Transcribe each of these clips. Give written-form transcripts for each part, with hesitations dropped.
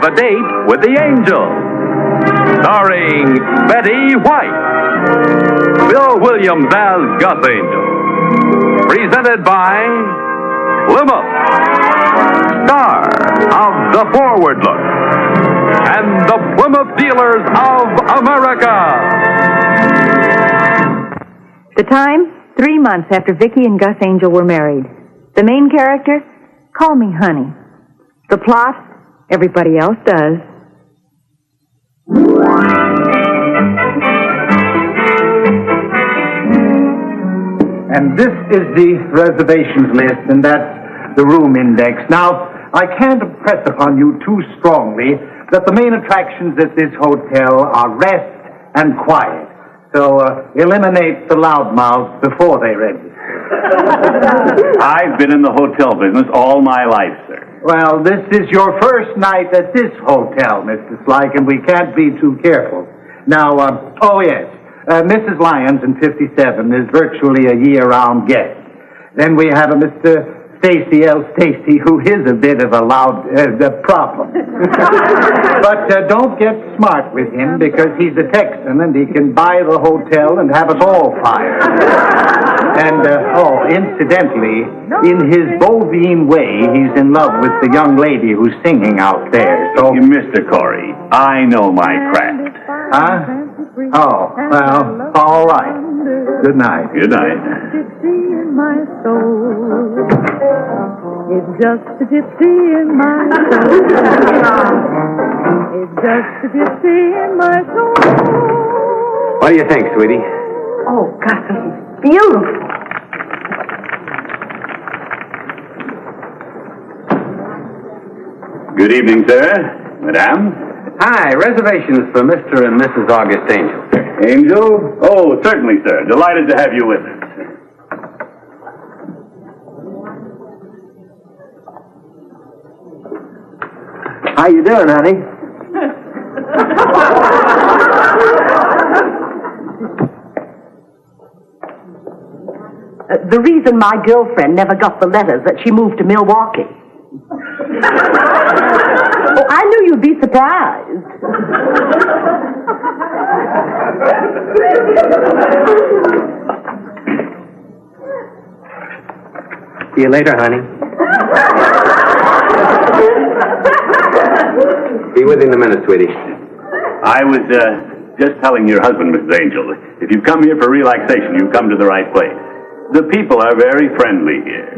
Have a Date with the Angel. Starring Betty White. Bill Williams as Gus Angel. Presented by Plymouth. Star of The Forward Look. And the Plymouth Dealers of America. The time, 3 months after Vicki and Gus Angel were married. The main character, call me Honey. The plot, everybody else does. And this is the reservations list, and that's the room index. Now, I can't impress upon you too strongly that the main attractions at this hotel are rest and quiet. So eliminate the loudmouths before they register. I've been in the hotel business all my life, sir. Well, this is your first night at this hotel, Mr. Slyke, and we can't be too careful. Now, Mrs. Lyons in 57 is virtually a year-round guest. Then we have a Mr. Stacy L. Stacy, who is a bit of a loud problem. But don't get smart with him, because he's a Texan and he can buy the hotel and have us all fired. And, incidentally, in his bovine way, he's in love with the young lady who's singing out there. So, Mr. Corey, I know my craft. Huh? Oh, well, all right. Good night. Good night. My soul. It's just a gypsy in my soul. It's just a gypsy in my soul. What do you think, sweetie? Oh, Gus, this is beautiful. Good evening, sir. Madame. Hi, reservations for Mr. and Mrs. August Angel. Angel? Oh, certainly, sir. Delighted to have you with us. How you doing, honey? The reason my girlfriend never got the letters that she moved to Milwaukee. Oh, I knew you'd be surprised. See you later, honey. Be with you in a minute, sweetie. I was just telling your husband, Mrs. Angel, if you've come here for relaxation, you've come to the right place. The people are very friendly here.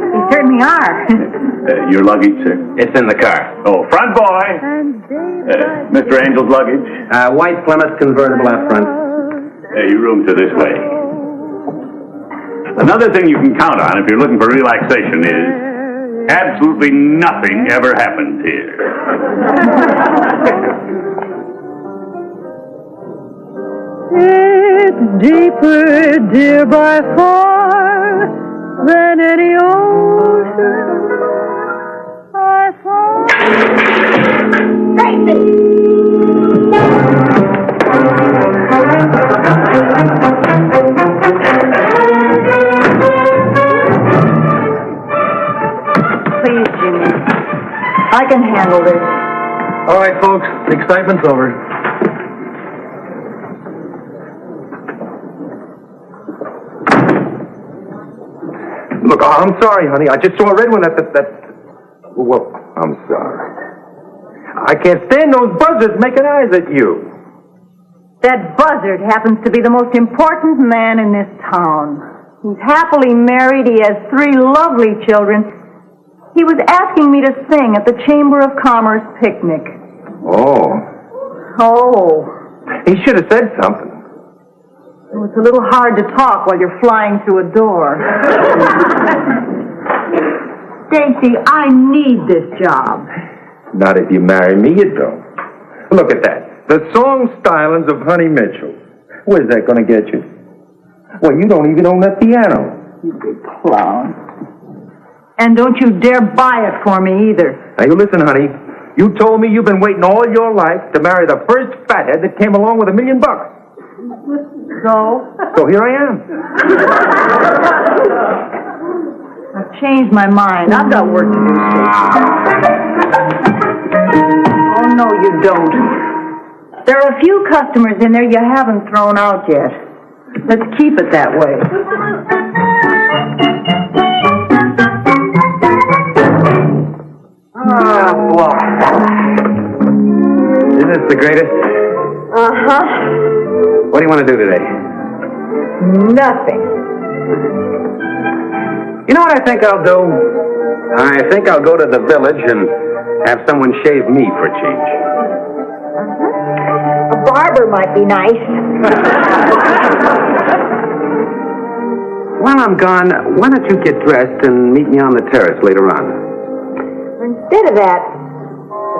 They certainly are. Your luggage, sir? It's in the car. Oh, front boy! Mr. Angel's luggage? White Plymouth convertible out front. Your rooms are this way. Another thing you can count on if you're looking for relaxation is absolutely nothing ever happens here. It's deeper, dear, by far than any ocean I saw. Please, Jimmy. I can handle this. All right, folks, the excitement's over. Look, I'm sorry, honey. I just saw a red one at that... Well, I'm sorry. I can't stand those buzzards making eyes at you. That buzzard happens to be the most important man in this town. He's happily married. He has 3 lovely children. He was asking me to sing at the Chamber of Commerce picnic. Oh. Oh. He should have said something. It's a little hard to talk while you're flying through a door. Stacy, I need this job. Not if you marry me, you don't. Look at that. The song stylings of Honey Mitchell. Where's that going to get you? Well, you don't even own that piano. You big clown. And don't you dare buy it for me either. Now, you listen, honey. You told me you've been waiting all your life to marry the first fathead that came along with $1 million. So? So here I am. Now, changed my mind. I've got work to do, Stacy. Oh, no, you don't. There are a few customers in there you haven't thrown out yet. Let's keep it that way. Boy. Isn't this the greatest? Uh-huh. What do you want to do today? Nothing. You know what I think I'll do? I think I'll go to the village and have someone shave me for a change. A barber might be nice. While I'm gone, why don't you get dressed and meet me on the terrace later on? Instead of that,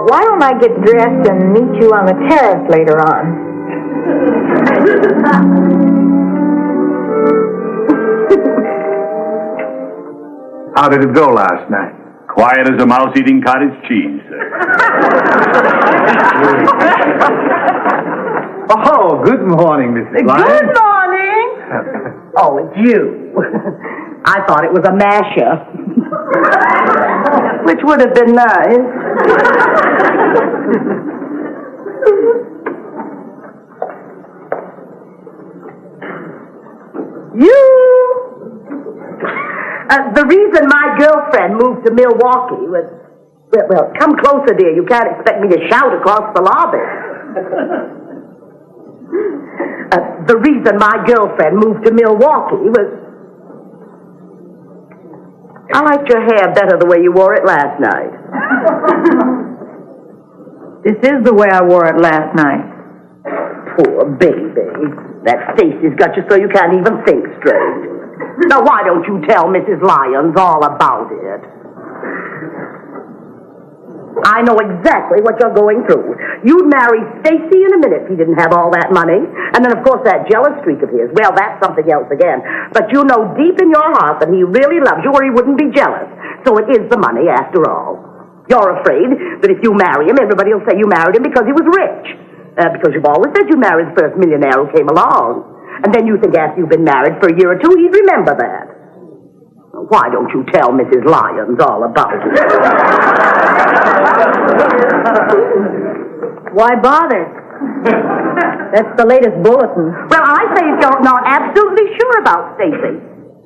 why don't I get dressed and meet you on the terrace later on? How did it go last night? Quiet as a mouse eating cottage cheese, sir. Oh, good morning, Mrs. Lyon. Good morning. Oh, it's you. I thought it was a masher. Which would have been nice. The reason my girlfriend moved to Milwaukee was... Well, come closer, dear. You can't expect me to shout across the lobby. The reason my girlfriend moved to Milwaukee was... I liked your hair better the way you wore it last night. This is the way I wore it last night. Poor baby. That Stacy's got you so you can't even think straight. Now, why don't you tell Mrs. Lyons all about it? I know exactly what you're going through. You'd marry Stacy in a minute if he didn't have all that money. And then, of course, that jealous streak of his. Well, that's something else again. But you know deep in your heart that he really loves you or he wouldn't be jealous. So it is the money after all. You're afraid that if you marry him, everybody will say you married him because he was rich. Because you've always said you married the first millionaire who came along. And then you think after you've been married for a year or two, he'd remember that. Why don't you tell Mrs. Lyons all about it? Why bother? That's the latest bulletin. Well, I say if you're not absolutely sure about Stacy,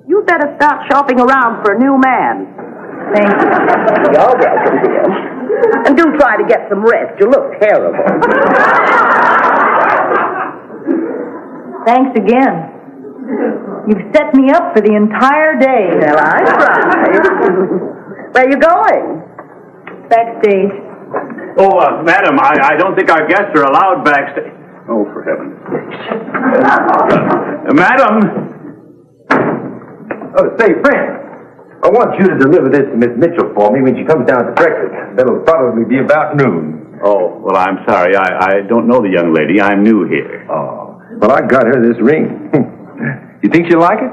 you better start shopping around for a new man. Thank you. You're welcome, dear. And do try to get some rest. You look terrible. Thanks again. You've set me up for the entire day. Well, I tried. Where are you going? Backstage. Oh, madam, I don't think our guests are allowed backstage. Oh, for heaven's sake. Madam! Oh, say, Frank, I want you to deliver this to Miss Mitchell for me when she comes down to breakfast. That'll probably be about noon. Oh, well, I'm sorry. I don't know the young lady. I'm new here. Oh, well, I got her this ring. You think she'll like it?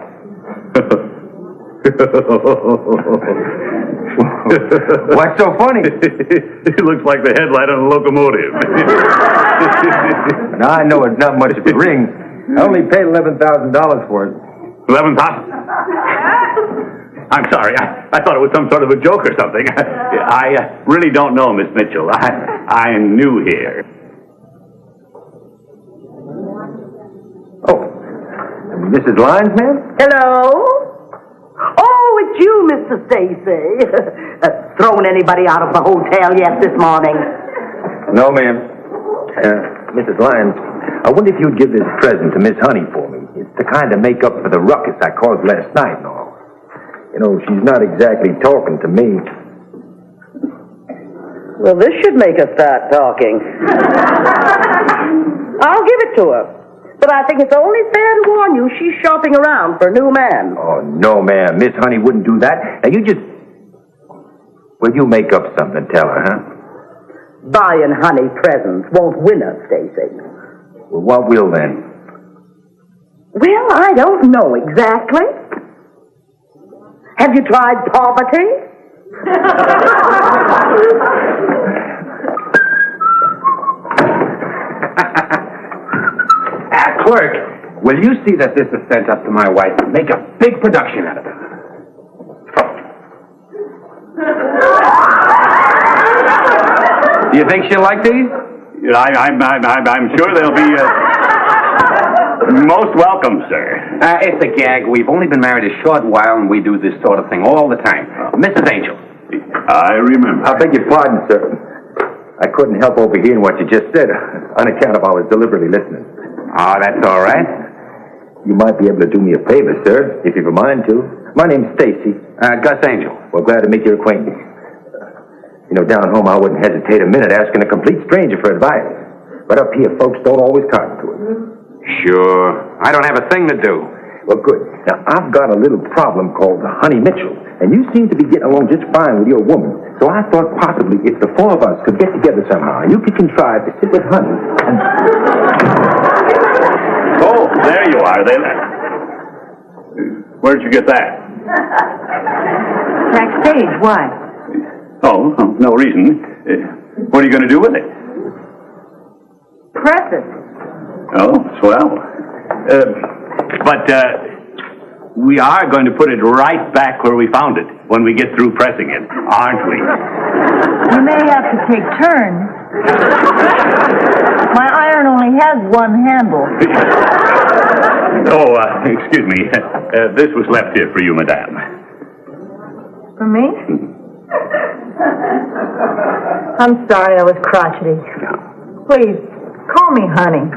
What's so funny? It looks like the headlight on a locomotive. Now, I know it's not much of a ring. I only paid $11,000 for it. 11,000? I'm sorry. I thought it was some sort of a joke or something. I really don't know, Miss Mitchell. I'm new here. Oh, Mrs. Lyons, ma'am? Hello? Oh, it's you, Mr. Stacy. Thrown anybody out of the hotel yet this morning? No, ma'am. Mrs. Lyons, I wonder if you'd give this present to Miss Honey for me. It's to kind of make up for the ruckus I caused last night and all. You know, she's not exactly talking to me. Well, this should make her start talking. I'll give it to her. But I think it's only fair to warn you she's shopping around for a new man. Oh, no, ma'am. Miss Honey wouldn't do that. Now, you just... Well, you make up something, tell her, huh? Buying Honey presents won't win her, Stacy. Well, what will then? Well, I don't know exactly. Have you tried poverty? Clerk, will you see that this is sent up to my wife and make a big production out of it? Do you think she'll like these? I'm sure they'll be most welcome, sir. It's a gag. We've only been married a short while, and we do this sort of thing all the time. Mrs. Angel. I remember. I beg your pardon, sir. I couldn't help overhearing what you just said on account of I was deliberately listening. Oh, that's all right. You might be able to do me a favor, sir, if you've a mind to. My name's Stacy. Gus Angel. Well, glad to make your acquaintance. You know, down home I wouldn't hesitate a minute asking a complete stranger for advice. But up here, folks don't always cotton to it. Sure. I don't have a thing to do. Well, good. Now, I've got a little problem called Honey Mitchell, and you seem to be getting along just fine with your woman. So I thought possibly if the four of us could get together somehow, you could contrive to sit with Honey and... Oh, there you are, then. Where'd you get that? Backstage, why? Oh, no reason. What are you going to do with it? Press it. Oh, swell. But we are going to put it right back where we found it when we get through pressing it, aren't we? You may have to take turns. My iron only has one handle. Oh, excuse me. This was left here for you, madame. For me? I'm sorry I was crotchety. Please, call me honey.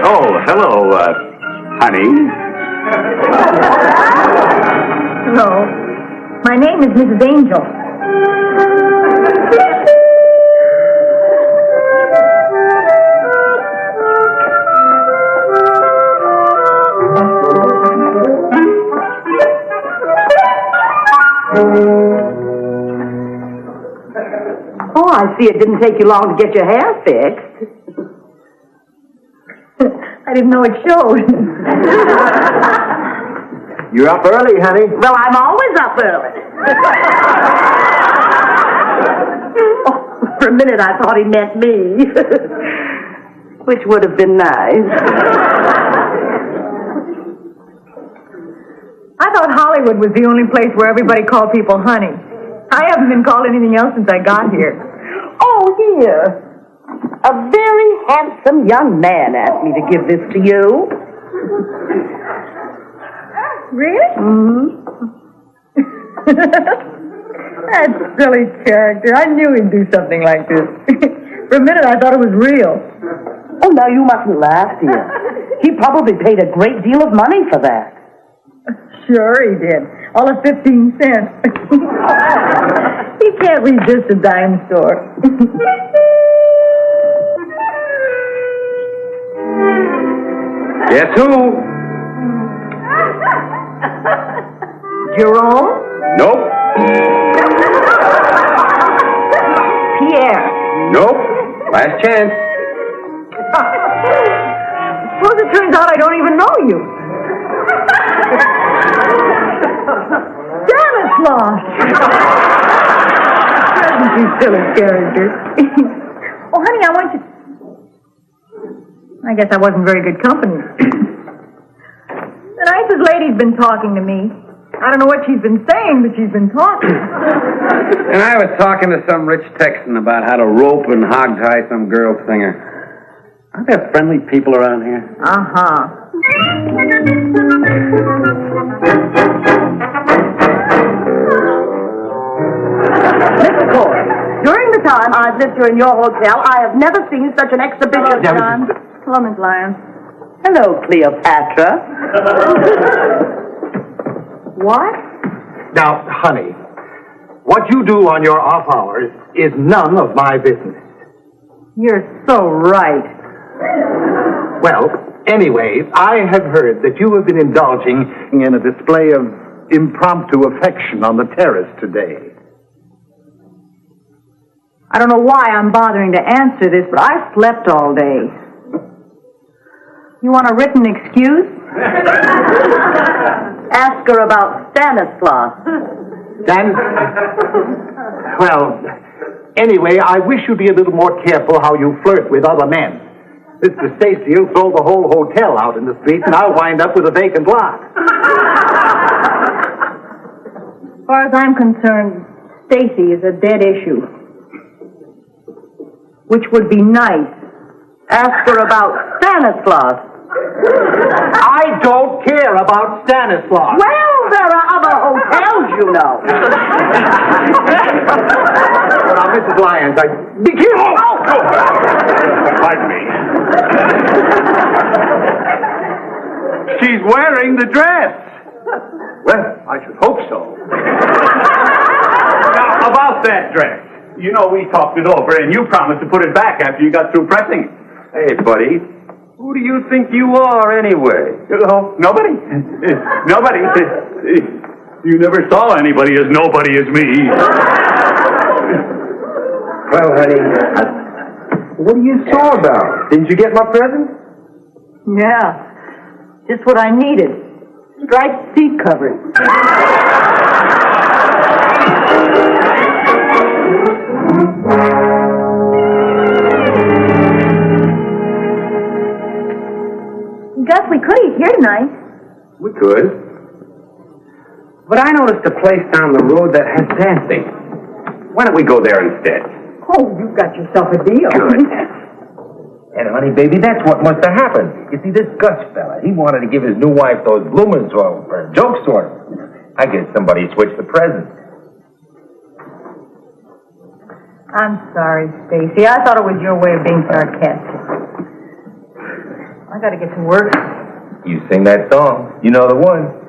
Oh, hello, honey. Hello. My name is Mrs. Angel. Oh, I see it didn't take you long to get your hair fixed. I didn't know it showed. You're up early, honey. Well, I'm always up early. Oh, for a minute I thought he meant me. Which would have been nice. I thought Hollywood was the only place where everybody called people honey. I haven't been called anything else since I got here. Oh, here. A very handsome young man asked me to give this to you. Really? Mm-hmm. That silly character. I knew he'd do something like this. For a minute, I thought it was real. Oh, now you mustn't laugh, dear. He probably paid a great deal of money for that. Sure he did. All of 15 cents. He can't resist a dime store. Guess who? Jerome? Nope. Pierre. Nope. Last chance. Suppose it turns out I don't even know you. Stanislaus! Doesn't you silly character? Oh, honey, I want you... I guess I wasn't very good company. The nicest lady's been talking to me. I don't know what she's been saying, but she's been talking. And I was talking to some rich Texan about how to rope and hog-tie some girl singer. Aren't there friendly people around here? Uh-huh. Mr. Corey, during the time I've lived here in your hotel, I have never seen such an exhibition. Hello, John. Hello, Miss Lyons. Hello, Cleopatra. What? Now, honey, what you do on your off hours is none of my business. You're so right. Well, anyway, I have heard that you have been indulging in a display of impromptu affection on the terrace today. I don't know why I'm bothering to answer this, but I slept all day. You want a written excuse? Ask her about Stanislaus. Well, anyway, I wish you'd be a little more careful how you flirt with other men. Mr. Stacy will throw the whole hotel out in the street, and I'll wind up with a vacant lot. As far as I'm concerned, Stacy is a dead issue. Which would be nice. Ask her about Stanislaus. I don't care about Stanislaus. Well, there are other hotels, you know. Now, Mrs. Lyons, be careful! Pardon me. She's wearing the dress. Well, I should hope so. Now, about that dress. You know, we talked it over, and you promised to put it back after you got through pressing it. Hey, buddy, who do you think you are, anyway? Oh, nobody. Nobody. You never saw anybody as nobody as me. Well, honey, what are you sore about? Didn't you get my present? Yeah. Just what I needed. Striped seat covers. Gus, we could eat here tonight. We could. But I noticed a place down the road that has dancing. Why don't we go there instead? Oh, you've got yourself a deal. Good. And, honey, baby, that's what must have happened. You see, this Gus fella, he wanted to give his new wife those Blumenthal for a joke sort of. I guess somebody switched the presents. I'm sorry, Stacy. I thought it was your way of being sarcastic. I gotta get to work. You sing that song. You know the one.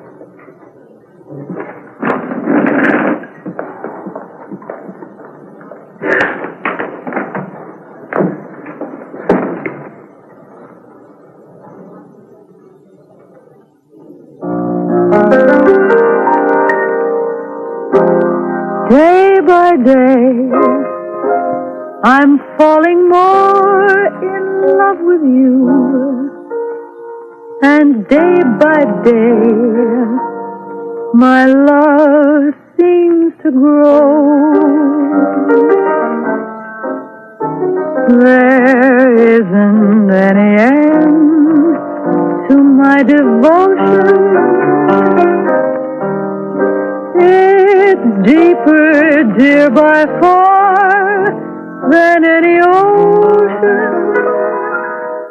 Day by day, I'm falling more in love with you. And day by day, my love seems to grow. There isn't any end to my devotion. It's deeper, dear, by far than any ocean.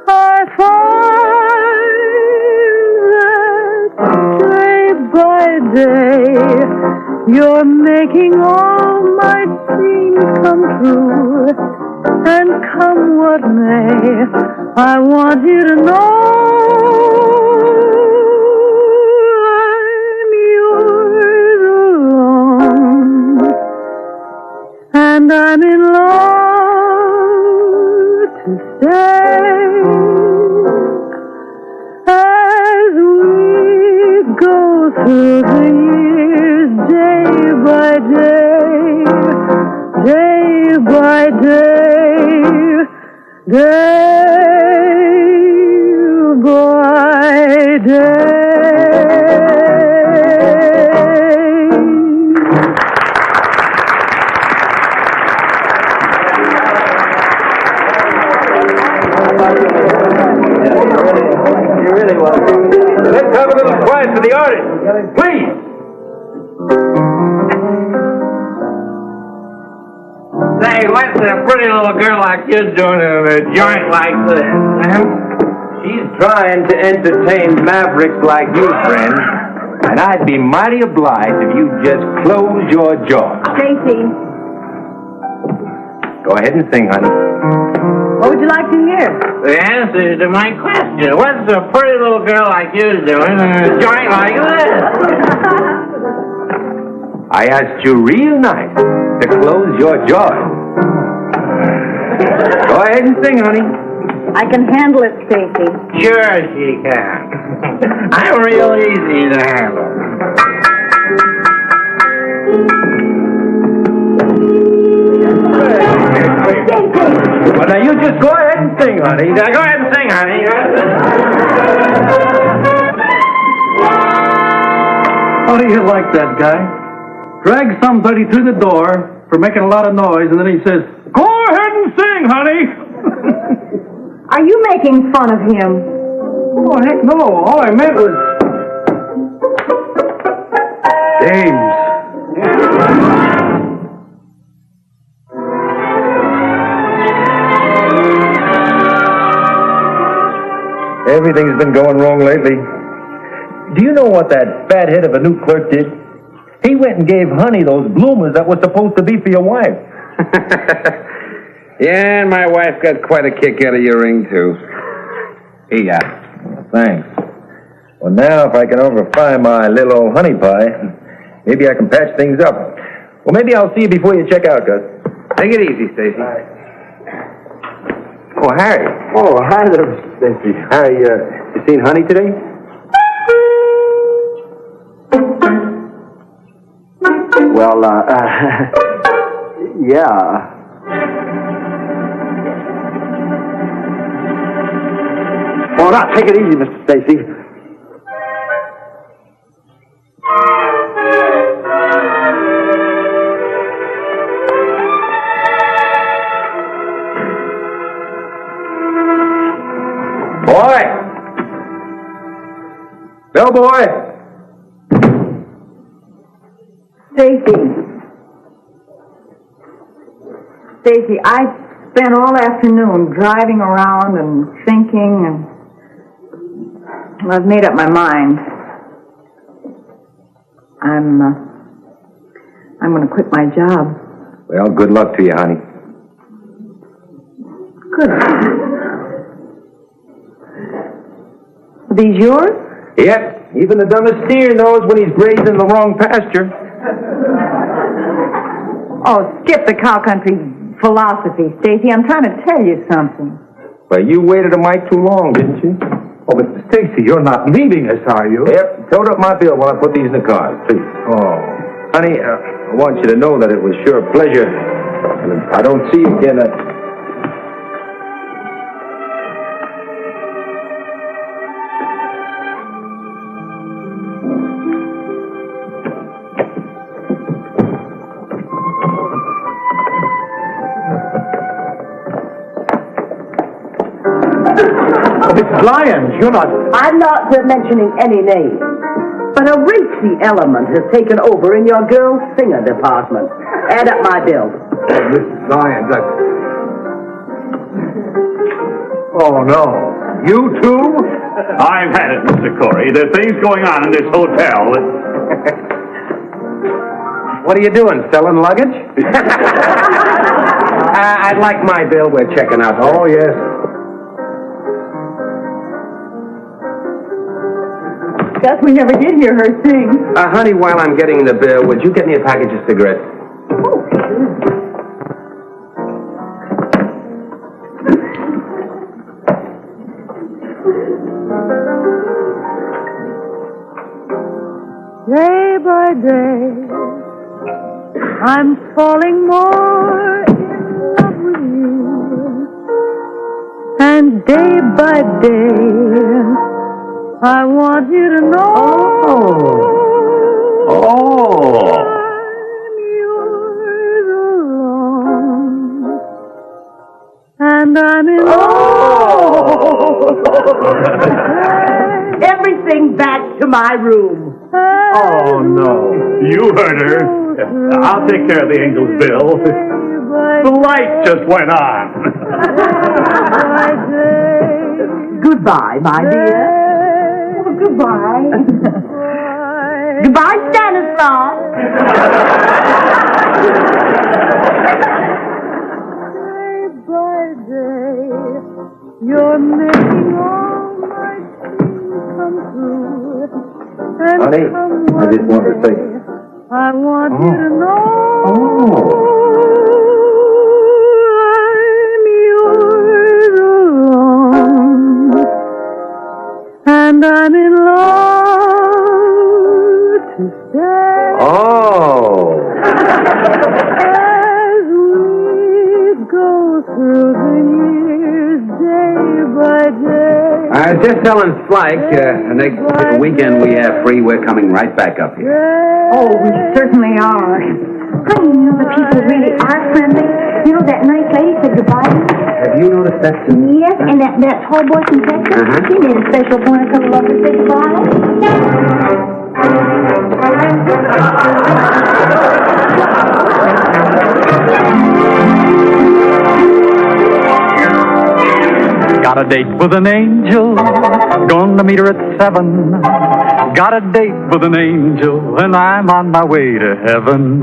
I find that day by day you're making all my dreams come true. And come what may, I want you to know and I'm in love to stay as we go through the years, day by day, day by day, day by day. Let's have a little quiet for the audience, please. Say, what's a pretty little girl like you doing in a joint like this, huh? She's trying to entertain mavericks like you, friend. And I'd be mighty obliged if you just close your jaw. Stacy, Go ahead and sing, honey. what would you like to hear? The answer to my question. What's a pretty little girl like you doing in a joint like this? I asked you real nice to close your jaw. Go ahead and sing, honey. I can handle it, Stacy. Sure she can. I'm real easy to handle. Well, now you just go ahead and sing, honey. Now, go ahead and sing, honey. How do you like that guy? Drags somebody through the door for making a lot of noise, and then he says, "Go ahead and sing, honey." Are you making fun of him? Oh, heck no. All I meant was... James. Everything's been going wrong lately. Do you know what that fathead of a new clerk did? He went and gave Honey those bloomers that were supposed to be for your wife. Yeah, and my wife got quite a kick out of your ring, too. Yeah. Thanks. Well, now if I can overfry my little old honey pie, maybe I can patch things up. Well, maybe I'll see you before you check out, Gus. Take it easy, Stacy. Oh, Harry. Oh, hi there, Stacy. Harry, you seen Honey today? Well, yeah. Oh, now, take it easy, Mr. Stacy. Boy! Bellboy! Stacy, I spent all afternoon driving around and thinking, and I've made up my mind. I'm going to quit my job. Well, good luck to you, honey. Good. Are these yours? Yep, even the dumbest steer knows when he's grazing the wrong pasture. Oh, skip the cow country philosophy, Stacy. I'm trying to tell you something. Well, you waited a mite too long, didn't you? Oh, Mr. Stacy, you're not leaving us, are you? Yep, tote up my bill while I put these in the car, please. Oh. Honey, I want you to know that it was sure a pleasure. And if I don't see you again, Mrs. Lyons, you're not... I'm not mentioning any names, but a racy element has taken over in your girl singer department. Add up my bill. Mrs. Lyons, Oh, no. You too? I've had it, Mr. Corey. There are things going on in this hotel that... What are you doing, selling luggage? I'd like my bill. We're checking out. Oh, yes. Guess we never did hear her sing. Honey, while I'm getting the bill, would you get me a package of cigarettes? Day by day, I'm falling more in love with you. And day by day, I want you to know. Oh. I'm yours alone. And I'm in Everything back to my room. Oh, no. You heard her. I'll take care of the angel's bill. The light just went on. Goodbye, my dear. Goodbye. Goodbye, Stanislaus. Day by day, you're making all my dreams come true. And Honey, come I just wanted to say... I want you to know. I'm yours alone. And I'm in love to stay. Oh! As we go through the years, day by day. Just telling Slike, the next weekend we have free, we're coming right back up here. Oh, we certainly are. Honey, you know the people really are friendly. You know that nice lady said goodbye to me? have you noticed that too? Yes, and that tall boy from Texas, he made a special point of love to say goodbye. Got a date with an angel, gonna meet her at 7. Got a date with an angel, and I'm on my way to heaven.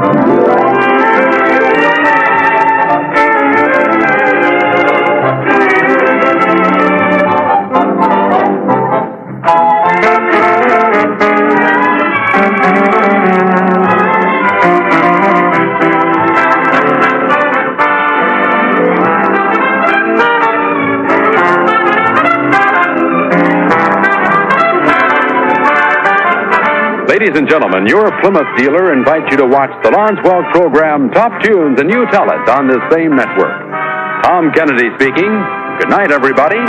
Ladies and gentlemen, your Plymouth dealer invites you to watch the Lawrence Welk program Top Tunes, and you tell it on this same network. Tom Kennedy speaking. Good night, everybody.